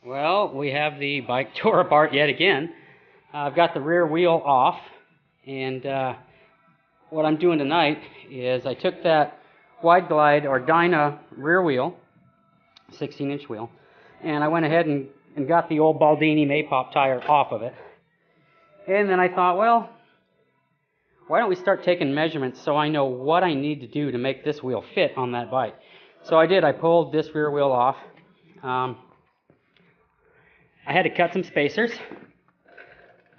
Well, we have the bike tore apart yet again. I've got the rear wheel off, and what I'm doing tonight is I took that wide glide or Dyna rear wheel, 16-inch wheel, and I went ahead and got the old Baldini Maypop tire off of it. And then I thought, well, why don't we start taking measurements so I know what I need to do to make this wheel fit on that bike. So I did. I pulled this rear wheel off. I had to cut some spacers.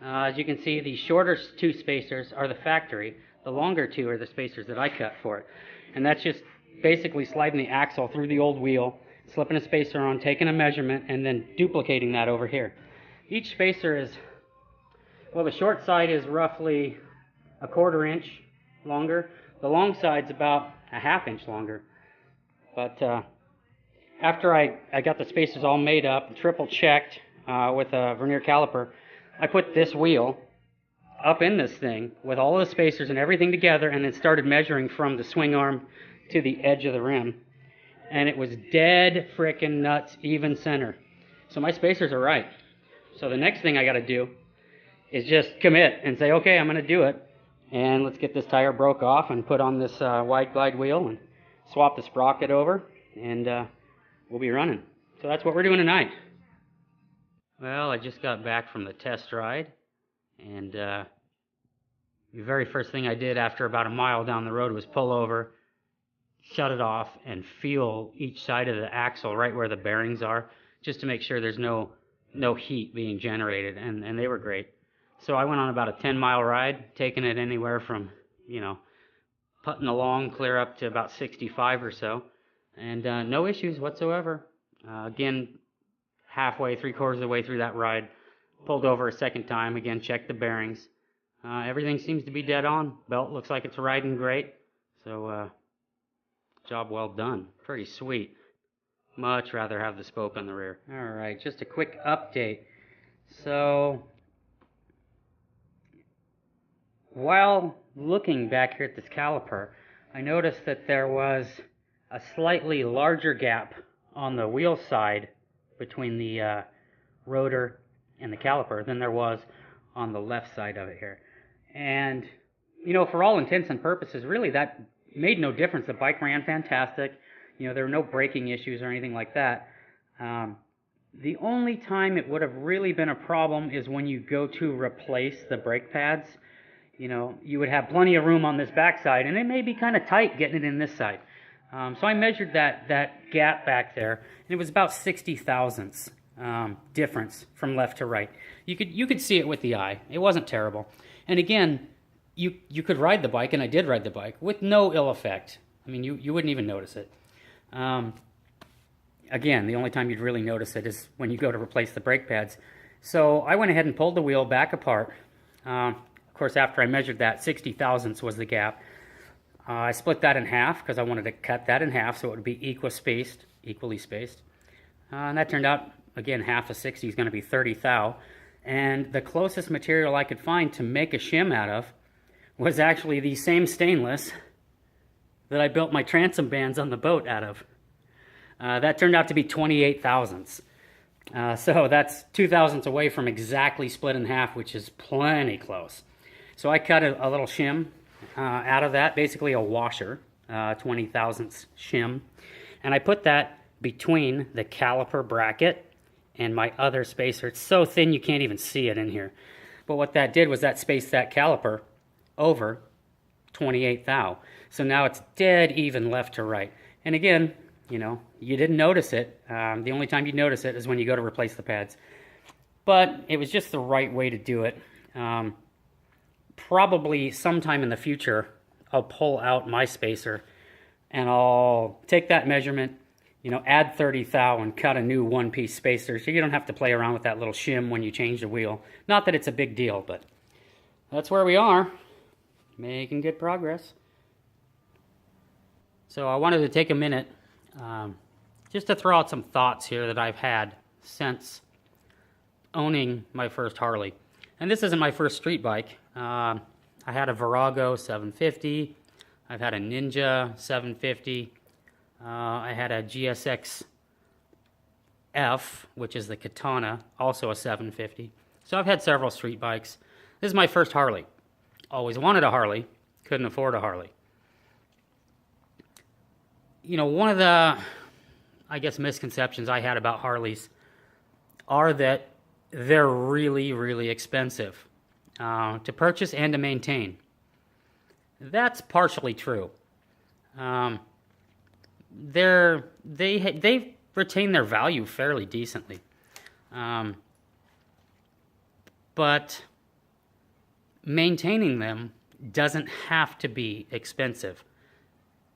As you can see, the shorter two spacers are the factory. The longer two are the spacers that I cut for it. And that's just basically sliding the axle through the old wheel, slipping a spacer on, taking a measurement, and then duplicating that over here. Each spacer is, well, the short side is roughly a 1/4 inch longer. The long side's about a 1/2 inch longer. But after I got the spacers all made up, triple checked with a vernier caliper, I put this wheel up in this thing with all the spacers and everything together, and then started measuring from the swing arm to the edge of the rim. And it was dead frickin' nuts even center. So my spacers are right. So the next thing I got to do is just commit and say, okay, I'm going to do it. And let's get this tire broke off and put on this wide glide wheel and swap the sprocket over, and we'll be running. So that's what we're doing tonight. Well, I just got back from the test ride, and the very first thing I did after about a mile down the road was pull over, shut it off, and feel each side of the axle right where the bearings are, just to make sure there's no heat being generated, and they were great. So I went on about a 10-mile ride, taking it anywhere from, putting along clear up to about 65 or so, and no issues whatsoever. Again, halfway, 3/4 of the way through that ride, pulled over a second time, again, checked the bearings. Everything seems to be dead on. Belt looks like it's riding great, so job well done. Pretty sweet. Much rather have the spoke on the rear. All right, just a quick update. So, while looking back here at this caliper, I noticed that there was a slightly larger gap on the wheel side between the rotor and the caliper than there was on the left side of it here. And, for all intents and purposes, really that made no difference. The bike ran fantastic. There were no braking issues or anything like that. The only time it would have really been a problem is when you go to replace the brake pads. You would have plenty of room on this back side, and it may be kind of tight getting it in this side. So I measured that gap back there, and it was about 60 thousandths difference from left to right. You could see it with the eye. It wasn't terrible. And again, you could ride the bike, and I did ride the bike, with no ill effect. I mean, you wouldn't even notice it. Again, the only time you'd really notice it is when you go to replace the brake pads. So I went ahead and pulled the wheel back apart. Of course, after I measured that, 60 thousandths was the gap. I split that in half because I wanted to cut that in half so it would be equally spaced. And that turned out, again, half of 60 is going to be 30 thou. And the closest material I could find to make a shim out of was actually the same stainless that I built my transom bands on the boat out of. That turned out to be 28 thousandths. So that's 2 thousandths away from exactly split in half, which is plenty close. So I cut a little shim out of that, basically a washer, 20 thousandths shim. And I put that between the caliper bracket and my other spacer. It's so thin you can't even see it in here. But what that did was that spaced that caliper over 28 thou. So now it's dead even left to right. And again, you didn't notice it. The only time you notice it is when you go to replace the pads. But it was just the right way to do it. Probably sometime in the future, I'll pull out my spacer and I'll take that measurement, add 30 thou and cut a new one-piece spacer so you don't have to play around with that little shim when you change the wheel. Not that it's a big deal, but that's where we are. Making good progress. So I wanted to take a minute just to throw out some thoughts here that I've had since owning my first Harley. And this isn't my first street bike. I had a Virago 750. I've had a Ninja 750. I had a GSX F, which is the Katana, also a 750. So I've had several street bikes. This is my first Harley. Always wanted a Harley, couldn't afford a Harley. You know, one of the, I guess, misconceptions I had about Harleys are that they're really, really expensive to purchase and to maintain. That's partially true. They retain their value fairly decently, but maintaining them doesn't have to be expensive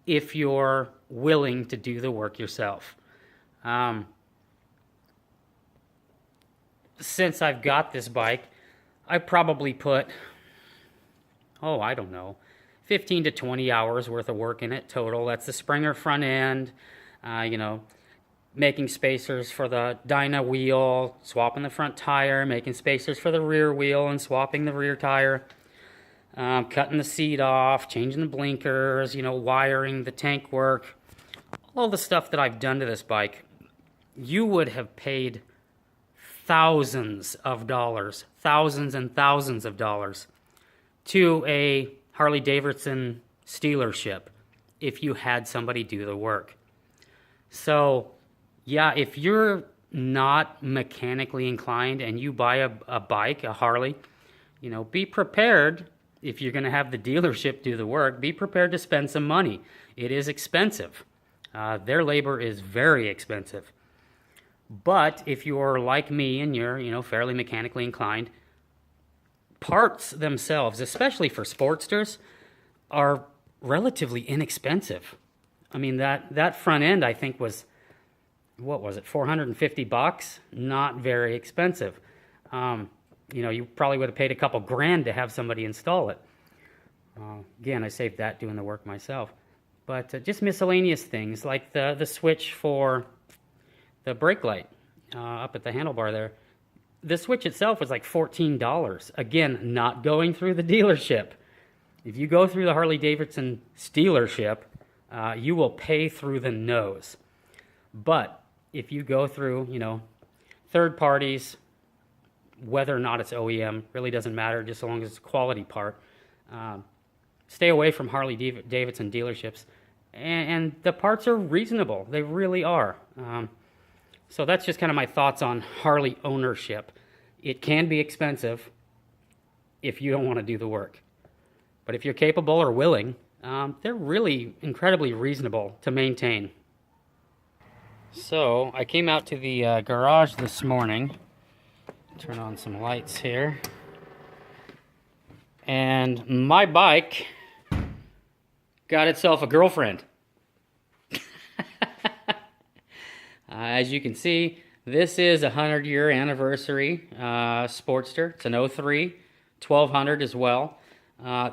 if you're willing to do the work yourself. Since I've got this bike, I probably put, I don't know, 15 to 20 hours worth of work in it total. That's the Springer front end, making spacers for the Dyna wheel, swapping the front tire, making spacers for the rear wheel and swapping the rear tire, cutting the seat off, changing the blinkers, wiring the tank work, all the stuff that I've done to this bike. You would have paid thousands of dollars, thousands and thousands of dollars to a Harley-Davidson dealership if you had somebody do the work. So, yeah, if you're not mechanically inclined and you buy a bike, a Harley, be prepared. If you're going to have the dealership do the work, be prepared to spend some money. It is expensive. Their labor is very expensive. But if you're like me and you're, fairly mechanically inclined, parts themselves, especially for Sportsters, are relatively inexpensive. I mean, that front end, I think, was, what was it, $450? Not very expensive. You probably would have paid a couple grand to have somebody install it. Again, I saved that doing the work myself. But just miscellaneous things like the switch for the brake light up at the handlebar there. The switch itself was like $14. Again, not going through the dealership. If you go through the Harley-Davidson dealership, you will pay through the nose. But if you go through, third parties, whether or not it's OEM, really doesn't matter, just as long as it's a quality part. Stay away from Harley-Davidson dealerships. And the parts are reasonable. They really are. So that's just kind of my thoughts on Harley ownership. It can be expensive if you don't want to do the work. But if you're capable or willing, they're really incredibly reasonable to maintain. So I came out to the garage this morning. Turn on some lights here. And my bike got itself a girlfriend. As you can see, this is a 100-year anniversary Sportster. It's an 03, 1200 as well.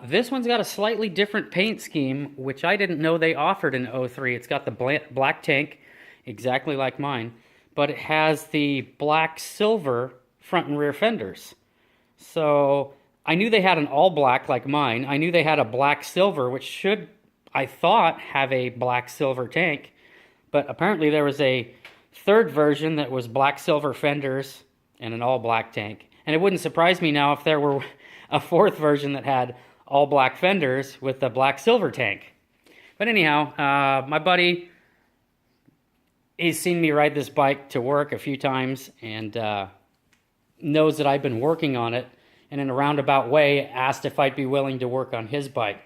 This one's got a slightly different paint scheme, which I didn't know they offered in 03. It's got the black tank, exactly like mine, but it has the black-silver front and rear fenders. So I knew they had an all-black like mine. I knew they had a black-silver, which should, I thought, have a black-silver tank. But apparently there was a third version that was black-silver fenders and an all-black tank. And it wouldn't surprise me now if there were a fourth version that had all-black fenders with the black-silver tank. But anyhow, my buddy, he's seen me ride this bike to work a few times and knows that I've been working on it, and in a roundabout way asked if I'd be willing to work on his bike.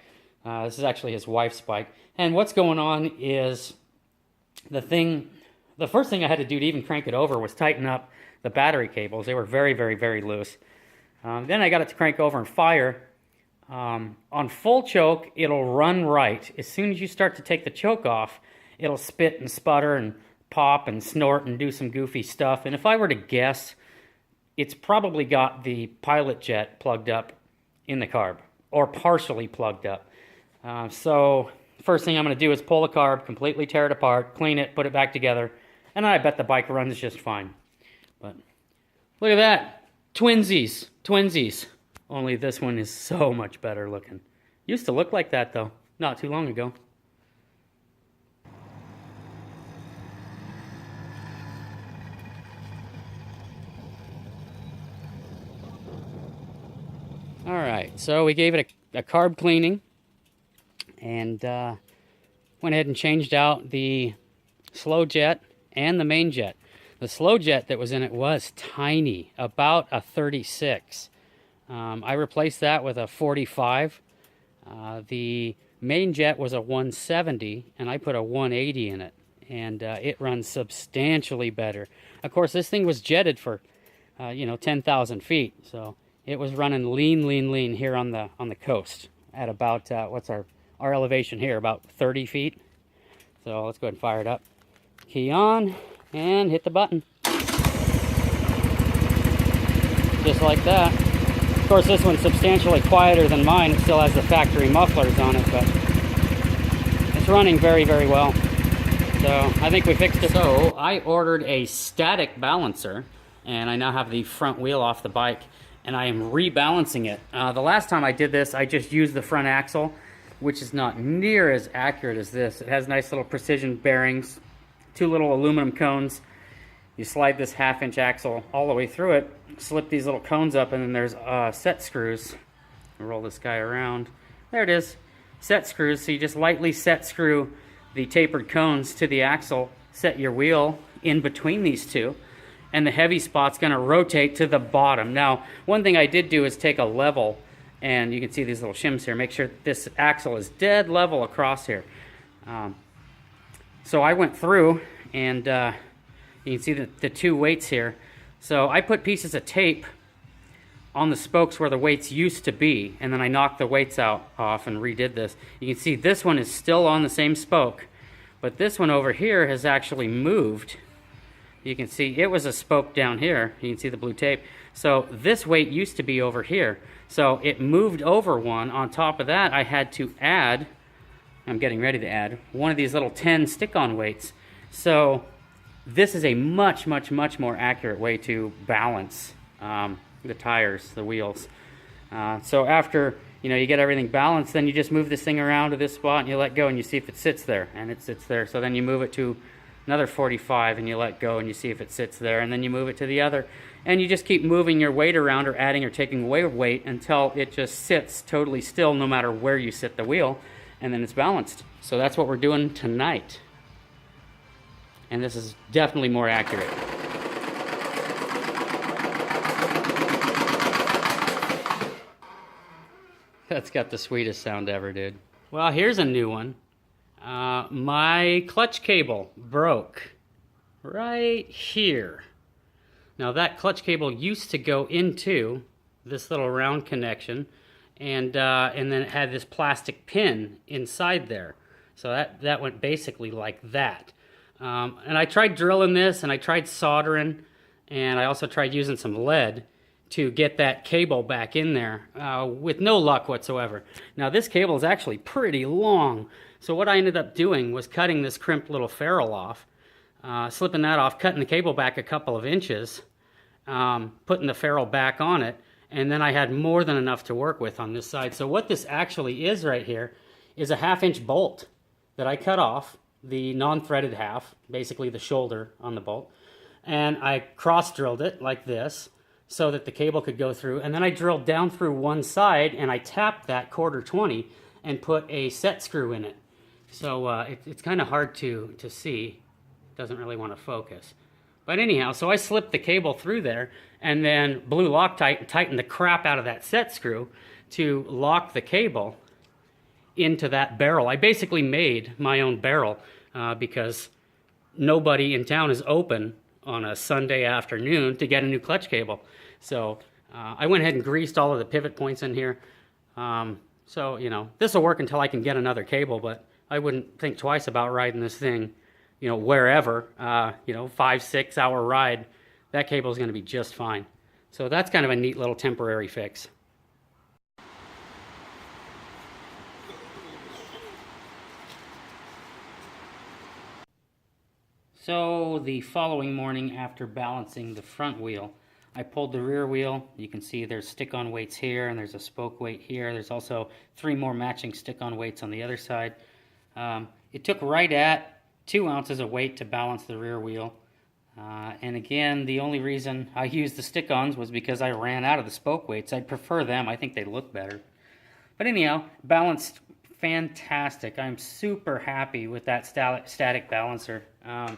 This is actually his wife's bike. And what's going on is the first thing I had to do to even crank it over was tighten up the battery cables. They were very, very, very loose. Then I got it to crank over and fire. On full choke, it'll run right. As soon as you start to take the choke off, it'll spit and sputter and pop and snort and do some goofy stuff. And if I were to guess, it's probably got the pilot jet plugged up in the carb, or partially plugged up. So first thing I'm going to do is pull the carb, completely tear it apart, clean it, put it back together, and I bet the bike runs just fine. But look at that. Twinsies. Only this one is so much better looking. Used to look like that, though, not too long ago. All right, so we gave it a carb cleaning and went ahead and changed out the slow jet and the main jet. The slow jet that was in it was tiny, about a 36. I replaced that with a 45. The main jet was a 170, and I put a 180 in it, and it runs substantially better. Of course, this thing was jetted for, 10,000 feet, so it was running lean here on the coast at about what's our elevation here, about 30 feet. So let's go ahead and fire it up. Key on and hit the button. Just like that. Of course, this one's substantially quieter than mine. It still has the factory mufflers on it, but it's running very, very well. So I think we fixed it. So I ordered a static balancer, and I now have the front wheel off the bike, and I am rebalancing it. The last time I did this, I just used the front axle, which is not near as accurate as this. It has nice little precision bearings, 2 little aluminum cones. You slide this 1/2-inch axle all the way through it, slip these little cones up, and then there's set screws. Roll this guy around. There it is, set screws. So you just lightly set screw the tapered cones to the axle, set your wheel in between these two, and the heavy spot's gonna rotate to the bottom. Now, one thing I did do is take a level, and you can see these little shims here, make sure that this axle is dead level across here. So I went through, and you can see the 2 weights here. So I put pieces of tape on the spokes where the weights used to be, and then I knocked the weights off and redid this. You can see this one is still on the same spoke, but this one over here has actually moved. You can see it was a spoke down here. You can see the blue tape. So this weight used to be over here. So it moved over one. On top of that, I had to add, I'm getting ready to add, one of these little 10 stick-on weights. So this is a much more accurate way to balance the tires, the wheels. So after you get everything balanced, then you just move this thing around to this spot and you let go and you see if it sits there, and it sits there. So then you move it to another 45 and you let go and you see if it sits there, and then you move it to the other, and you just keep moving your weight around or adding or taking away weight until it just sits totally still no matter where you sit the wheel, and then it's balanced. So that's what we're doing tonight, and this is definitely more accurate. That's got the sweetest sound ever, dude. Well, here's a new one. My clutch cable broke right here. Now that clutch cable used to go into this little round connection, and then it had this plastic pin inside there. So that went basically like that. And I tried drilling this, and I tried soldering, and I also tried using some lead to get that cable back in there with no luck whatsoever. Now this cable is actually pretty long, so what I ended up doing was cutting this crimped little ferrule off, slipping that off, cutting the cable back a couple of inches, putting the ferrule back on it, and then I had more than enough to work with on this side. So what this actually is right here is a 1/2-inch bolt that I cut off, the non-threaded half, basically the shoulder on the bolt, and I cross-drilled it like this so that the cable could go through, and then I drilled down through one side and I tapped that 1/4-20 and put a set screw in it. So it's kind of hard to see. It doesn't really want to focus. But anyhow, so I slipped the cable through there and then blew Loctite and tightened the crap out of that set screw to lock the cable into that barrel. I basically made my own barrel because nobody in town is open on a Sunday afternoon to get a new clutch cable. So I went ahead and greased all of the pivot points in here. So, this will work until I can get another cable, but I wouldn't think twice about riding this thing, wherever, 5-6 hour ride. That cable is going to be just fine. So that's kind of a neat little temporary fix. So the following morning, after balancing the front wheel, I pulled the rear wheel. You can see there's stick-on weights here, and there's a spoke weight here. There's also 3 more matching stick-on weights on the other side. It took right at 2 ounces of weight to balance the rear wheel. And again, the only reason I used the stick-ons was because I ran out of the spoke weights. I prefer them. I think they look better. But anyhow, balanced fantastic. I'm super happy with that static balancer. It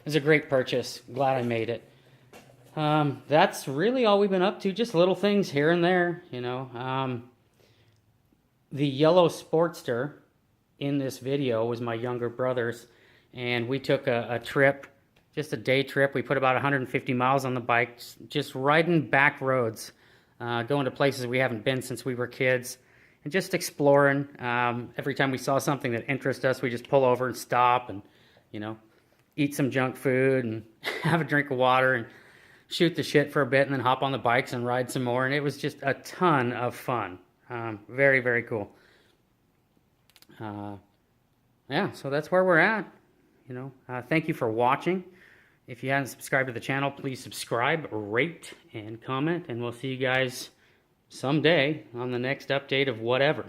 was a great purchase. Glad I made it. That's really all we've been up to. Just little things here and there, you know. The yellow Sportster in this video was my younger brother's, and we took a trip, just a day trip. We put about 150 miles on the bike, just riding back roads, going to places we haven't been since we were kids, and just exploring. Every time we saw something that interested us, we just pull over and stop and, you know, eat some junk food and have a drink of water and shoot the shit for a bit and then hop on the bikes and ride some more. And it was just a ton of fun. Very, very cool. Yeah, so that's where we're at. You know, thank you for watching. If you haven't subscribed to the channel, please subscribe, rate, and comment, and we'll see you guys someday on the next update of whatever.